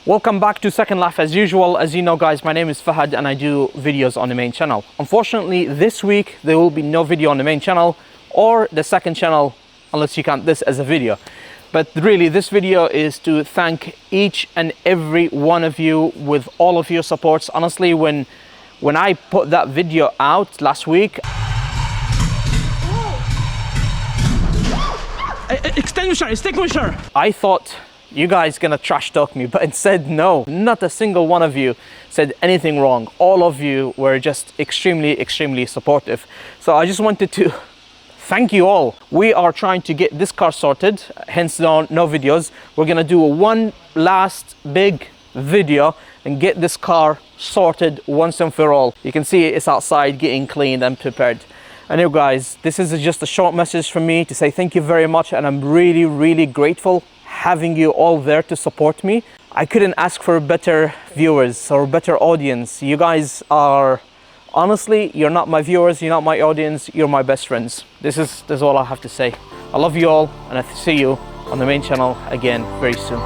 Welcome back to Second Life as usual. As you know guys, my name is Fahad and I do videos on the main channel. Unfortunately, this week there will be no video on the main channel or the second channel, unless you count this as a video. But really this video is to thank each and every one of you with all of your supports. Honestly, when I put that video out last week, extinguisher! I thought you guys gonna trash talk me, but instead no, not a single one of you said anything wrong. All of you were just extremely supportive. So I just wanted to thank you all. We are trying to get this car sorted, hence no videos. We're gonna do one last big video and get this car sorted once and for all. You can see it's outside getting cleaned and prepared. Anyway guys, this is just a short message from me to say thank you very much, and I'm really grateful having you all there to support me. I couldn't ask for better viewers or better audience. You guys are, honestly, you're not my viewers, you're not my audience, you're my best friends. This is all I have to say. I love you all, and I see you on the main channel again very soon.